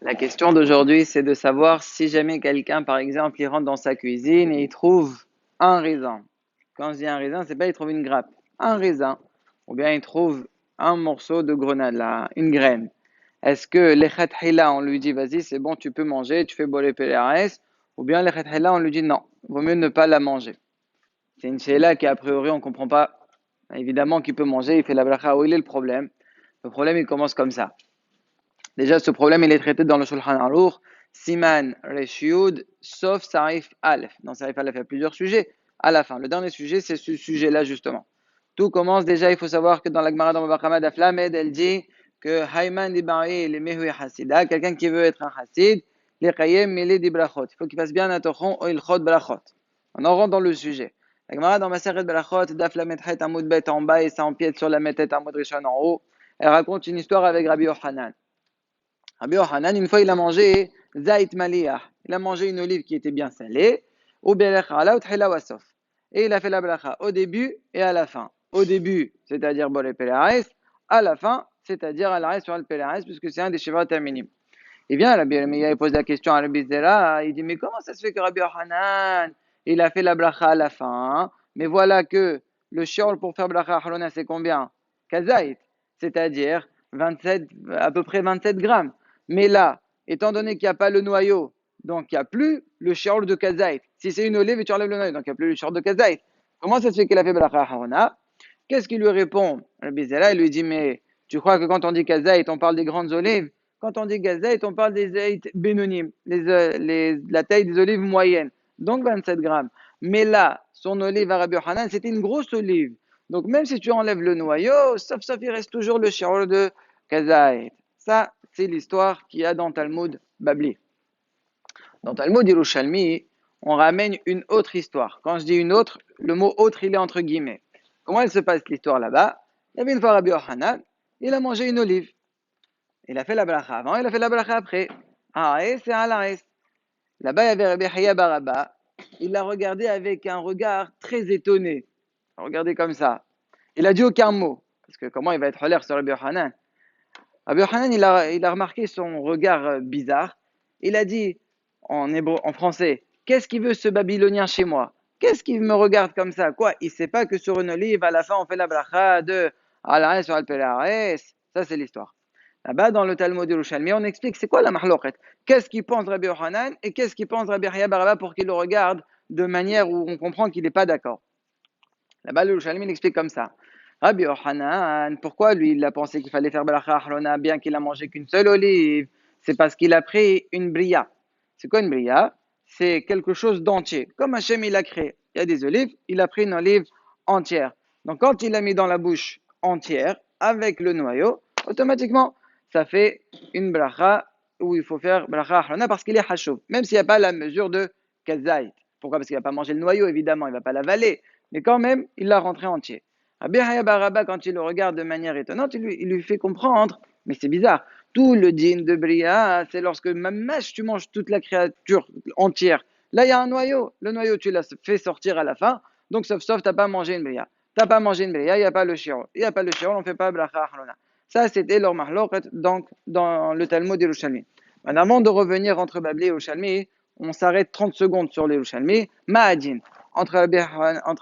La question d'aujourd'hui, c'est de savoir si jamais quelqu'un, par exemple, il rentre dans sa cuisine et il trouve un raisin. Quand je dis un raisin, c'est pas il trouve une grappe, un raisin. Ou bien il trouve un morceau de grenade, là, une graine. Est-ce que l'echatchila, on lui dit, vas-y, c'est bon, tu peux manger, tu fais boler PLRS, ou bien l'echatchila, on lui dit, non, vaut mieux ne pas la manger. C'est une sheila qui, a priori, on comprend pas. Évidemment qu'il peut manger, il fait la bracha. Où il est le problème? Le problème, il commence comme ça. Déjà, ce problème, il est traité dans le Shulchan Aruch, Siman Reshiud, sauf Sarif Aleph. Dans Sarif Aleph, il y a plusieurs sujets. À la fin, le dernier sujet, c'est ce sujet-là, justement. Tout commence déjà, il faut savoir que dans la Gemara dans Baba Kama Daflamed, elle dit que Hayman Diba'i, les Mehui Hasida, quelqu'un qui veut être un Hasid, les Kayem, Mele di Brachot. Il faut qu'il fasse bien attention au Ilchot Brachot. On en rentre dans le sujet. La Gemara dans Maseret Brachot, Daflamed Het Amud Bet en bas et ça empiète sur la Metet Amud Rishon en haut. Elle raconte une histoire avec Rabbi Yochanan. Rabbi Yochanan, une fois, il a mangé Zait Maliyah. Il a mangé une olive qui était bien salée. Et il a fait la bracha au début et à la fin. Au début, c'est-à-dire Bol Pelares. À la fin, c'est-à-dire à l'arrêt sur le Pelares, puisque c'est un des Shivat Minim. Et bien, Rabbi Yirmiyah pose la question à Rabbi Zera. Il dit, mais comment ça se fait que Rabbi Yochanan, il a fait la bracha à la fin, mais voilà que le shiol pour faire bracha halona, c'est combien? Kazait, c'est-à-dire 27, à peu près 27 grammes. Mais là, étant donné qu'il n'y a pas le noyau, donc il n'y a plus le shiol de Kazait. Si c'est une olive et tu enlèves le noyau, donc il n'y a plus le shiol de Kazait. Comment ça se fait qu'il a fait bracha halona? Qu'est-ce qu'il lui répond? Rabbi Zera, il lui dit, mais tu crois que quand on dit Kazait, on parle des grandes olives? Quand on dit gazette, on parle des zayt bénonymes, la taille des olives moyennes, donc 27 grammes. Mais là, son olive à Rabbi Yochanan, c'était une grosse olive. Donc même si tu enlèves le noyau, sauf il reste toujours le shiur de gazette. Ça, c'est l'histoire qu'il y a dans Talmud Babli. Dans Talmud Yerushalmi, on ramène une autre histoire. Quand je dis une autre, le mot autre, il est entre guillemets. Comment elle se passe l'histoire là-bas? Il y avait une fois Rabbi Yochanan, il a mangé une olive. Il a fait la bracha avant, il a fait la bracha après. Haaretz et Halaretz. Là-bas, il y avait Rabbi Chaya Baraba. Il l'a regardé avec un regard très étonné. Il a regardé comme ça. Il a dit aucun mot. Parce que comment il va être l'air sur Rabbi Yochanan? Rabbi Yochanan, il a remarqué son regard bizarre. Il a dit en hébreu, en français, qu'est-ce qu'il veut ce Babylonien chez moi? Qu'est-ce qu'il me regarde comme ça? Quoi? Il ne sait pas que sur une olive, à la fin, on fait la bracha de Halaretz sur Alpelaretz. Ça, c'est l'histoire. Là-bas, dans le Talmud Yerushalmi, on explique c'est quoi la mahloket. Qu'est-ce qu'il pense Rabbi Yochanan et qu'est-ce qu'il pense Rabbi Chaya Baraba pour qu'il le regarde de manière où on comprend qu'il n'est pas d'accord. Là-bas, le Yerushalmi il explique comme ça. Rabbi Yochanan, pourquoi lui il a pensé qu'il fallait faire Belacha Achlona bien qu'il a mangé qu'une seule olive? C'est parce qu'il a pris une bria. C'est quoi une bria? C'est quelque chose d'entier. Comme Hachem il a créé. Il y a des olives, il a pris une olive entière. Donc quand il l'a mis dans la bouche entière, avec le noyau, automatiquement, ça fait une bracha où il faut faire bracha achlona parce qu'il est hachouv, même s'il n'y a pas la mesure de kazait. Pourquoi? Parce qu'il ne va pas manger le noyau, évidemment, il ne va pas l'avaler, mais quand même, il l'a rentré entier. Rabbi Haya Baraba, quand il le regarde de manière étonnante, il lui fait comprendre, mais c'est bizarre, tout le din de Bria, c'est lorsque mamash, tu manges toute la créature entière. Là, il y a un noyau, le noyau, tu l'as fait sortir à la fin, donc sauf, tu n'as pas mangé une Bria. Tu n'as pas mangé une Bria, il n'y a pas le shiur. Il n'y a pas le shiur, on ne fait pas bracha achlona. Ça, c'était leur mahloket donc dans le Talmud Yerushalmi. Maintenant, avant de revenir entre Babli et Yerushalmi, on s'arrête 30 secondes sur les Yerushalmi. Ma'adin, entre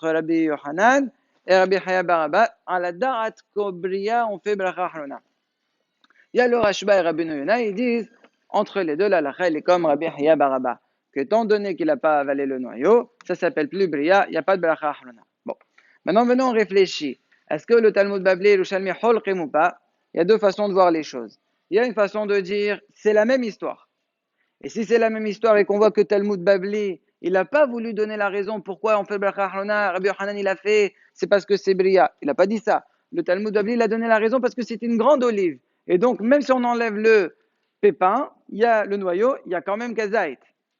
Rabbi Yohanan et Rabbi Chaya Baraba, à la Da'at Kobria, on fait bracha achlona. Il y a le Rashba et Rabbi Yonah, ils disent, entre les deux, la lacha, elle est comme Rabbi Chaya Baraba, que étant donné qu'il n'a pas avalé le noyau, ça s'appelle plus Bria, il n'y a pas de bracha achlona. Bon, maintenant venons, on réfléchit. Est-ce que le Talmud Babli et Yerushalmi holqim ou pas? Il y a deux façons de voir les choses. Il y a une façon de dire, c'est la même histoire. Et si c'est la même histoire et qu'on voit que Talmud Babli, il n'a pas voulu donner la raison pourquoi on fait bracha achlona, Rabbi Yochanan il a fait, c'est parce que c'est Bria. Il n'a pas dit ça. Le Talmud Babli, il a donné la raison parce que c'est une grande olive. Et donc, même si on enlève le pépin, il y a le noyau, il y a quand même Kazait.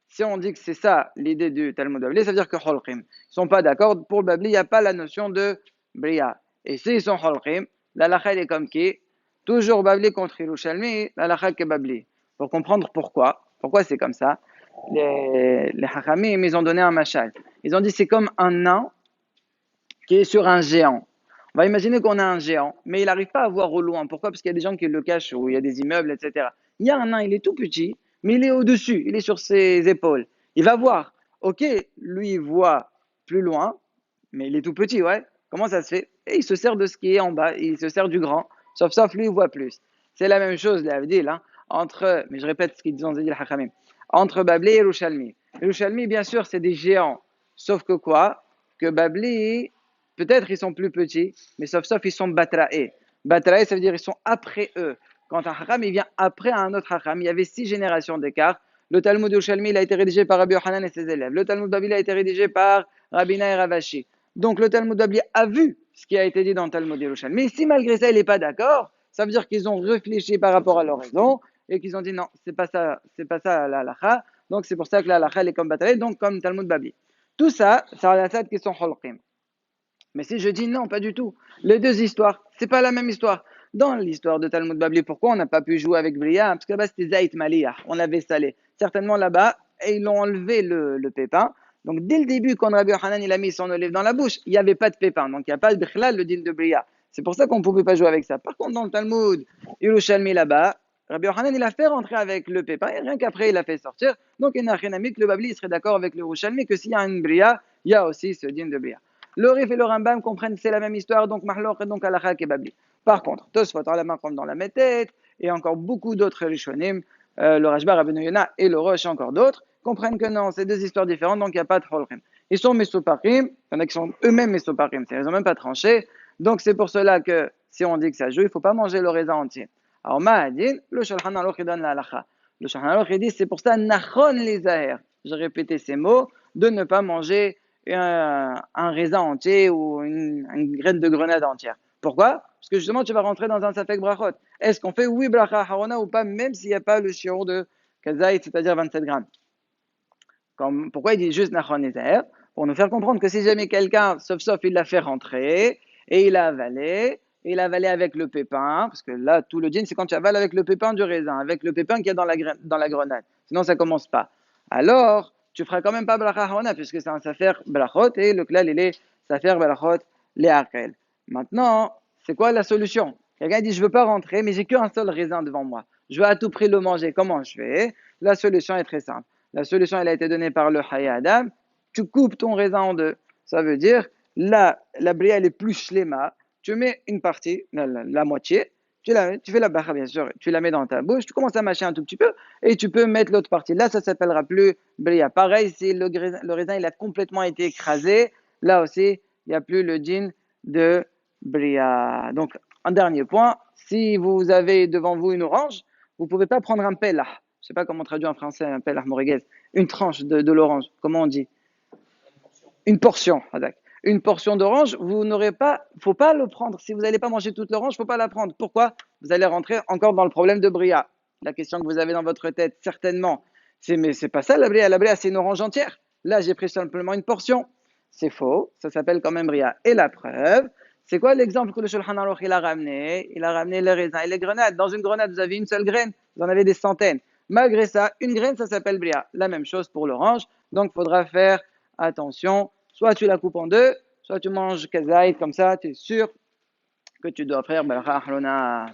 Si on dit que c'est ça l'idée du Talmud Babli, ça veut dire que Holqim. Ils ne sont pas d'accord. Pour le Babli, il n'y a pas la notion de Bria. Et s'ils sont Holqim, la lacha est comme qui? Toujours Babli contre Yerushalmi, la lacha est Babli. Pour comprendre pourquoi. Pourquoi c'est comme ça? Les Hachamim, ils ont donné un machal. Ils ont dit c'est comme un nain qui est sur un géant. On va imaginer qu'on a un géant, mais il n'arrive pas à voir au loin. Pourquoi? Parce qu'il y a des gens qui le cachent, ou il y a des immeubles, etc. Il y a un nain, il est tout petit, mais il est au-dessus, il est sur ses épaules. Il va voir. Ok, lui, il voit plus loin, mais il est tout petit, ouais. Comment ça se fait? Et il se sert de ce qui est en bas, il se sert du grand. Sauf lui, il voit plus. C'est la même chose, l'Avdil, hein, mais je répète ce qu'ils disent dans Zedil Hachamim, entre Babli et Yerushalmi. Yerushalmi, bien sûr, c'est des géants. Sauf que quoi? Que Babli, peut-être ils sont plus petits, mais sauf ils sont Batraé. Batraé, ça veut dire ils sont après eux. Quand un Hacham, il vient après un autre Hacham, il y avait 6 générations d'écart. Le Talmud Yerushalmi, il a été rédigé par Rabbi Yochanan et ses élèves. Le Talmud Babli a été rédigé par Rabina et Ravashi. Donc le Talmud Babli a vu ce qui a été dit dans le Talmud Yerushalmi. Mais si malgré ça, il n'est pas d'accord, ça veut dire qu'ils ont réfléchi par rapport à leur raison et qu'ils ont dit non, c'est pas ça la halakha. Donc c'est pour ça que la halakha, elle est comme Batraé, donc comme Talmud Babli. Tout ça, ça a la tête qui sont holqim. Mais si je dis non, pas du tout. Les deux histoires, c'est pas la même histoire. Dans l'histoire de Talmud Babli, pourquoi on n'a pas pu jouer avec Bria? Parce que là-bas, c'était Zaït Maliyah, on l'avait salé. Certainement là-bas, et ils l'ont enlevé le pépin. Donc dès le début, quand Rabbi Yochanan il a mis son olive dans la bouche, il n'y avait pas de pépin. Donc il n'y a pas de bichlal, le din de Bria. C'est pour ça qu'on ne pouvait pas jouer avec ça. Par contre, dans le Talmud, Yerushalmi là-bas, Rabbi Yochanan il a fait rentrer avec le pépin et rien qu'après il a fait sortir. Donc il n'a rien à que le Babli il serait d'accord avec le Yerushalmi que s'il y a une Bria, il y a aussi ce din de Bria. Le Rif et le Rambam comprennent que c'est la même histoire, donc Mahloch et donc Halakha et Babli. Par contre, Tosfot, la main comme dans la Métète, et encore beaucoup d'autres Rishonim, le Rashba, Rabbeinu Yonah et le Rosh, et encore d'autres, comprennent que non, c'est deux histoires différentes, donc il n'y a pas de Holrim. Ils sont Mesoparim, il y en a qui sont eux-mêmes Mesoparim, ils n'ont même pas tranché, donc c'est pour cela que si on dit que ça joue, il ne faut pas manger le raisin entier. Alors, Ma'adin, le Shulchan Aruch donne la halakha. Le Shulchan Aruch dit, c'est pour ça, Nachon les Zahir. J'ai répété ces mots, de ne pas manger un raisin entier ou une graine de grenade entière. Pourquoi? Parce que justement, tu vas rentrer dans un safek brachot. Est-ce qu'on fait oui bracha harona ou pas, même s'il n'y a pas le shiur de kazaït, c'est-à-dire 27 grammes? Pourquoi il dit juste nachon ezer? Pour nous faire comprendre que si jamais quelqu'un, sauf il l'a fait rentrer, et il a avalé avec le pépin, parce que là, tout le din, c'est quand tu avales avec le pépin du raisin, avec le pépin qu'il y a dans la grenade. Sinon, ça commence pas. Alors, tu feras quand même pas bracha harona, puisque c'est un safer brachot, et le klal, il est safer brachot le'akel. Maintenant, c'est quoi la solution? Quelqu'un dit, je veux pas rentrer, mais j'ai qu'un seul raisin devant moi. Je veux à tout prix le manger. Comment je fais? La solution est très simple. La solution, elle a été donnée par le Hayya Adam. Tu coupes ton raisin en deux. Ça veut dire, là, la bria, elle est plus shlema. Tu mets une partie, la moitié, tu fais la bracha, bien sûr, tu la mets dans ta bouche, tu commences à mâcher un tout petit peu, et tu peux mettre l'autre partie. Là, ça s'appellera plus bria. Pareil, si le raisin, il a complètement été écrasé, là aussi, il n'y a plus le djinn de bria. Donc, un dernier point, si vous avez devant vous une orange, vous ne pouvez pas prendre un pellah. Je ne sais pas comment traduire en français un pellah moriguez. Une tranche de l'orange, comment on dit? Une portion. Une portion d'orange, vous n'aurez pas, faut pas le prendre. Si vous n'allez pas manger toute l'orange, faut pas la prendre. Pourquoi? Vous allez rentrer encore dans le problème de bria. La question que vous avez dans votre tête, certainement, mais c'est pas ça la bria. La bria, c'est une orange entière. Là, j'ai pris simplement une portion. C'est faux. Ça s'appelle quand même bria. Et la preuve, c'est quoi l'exemple que le Shulchan Aruch il a ramené? Il a ramené les raisins et les grenades. Dans une grenade, vous avez une seule graine. Vous en avez des centaines. Malgré ça, une graine, ça s'appelle bria. La même chose pour l'orange. Donc, il faudra faire attention. Soit tu la coupes en deux, soit tu manges kazaït, comme ça, tu es sûr que tu dois faire Baracha Ahrona.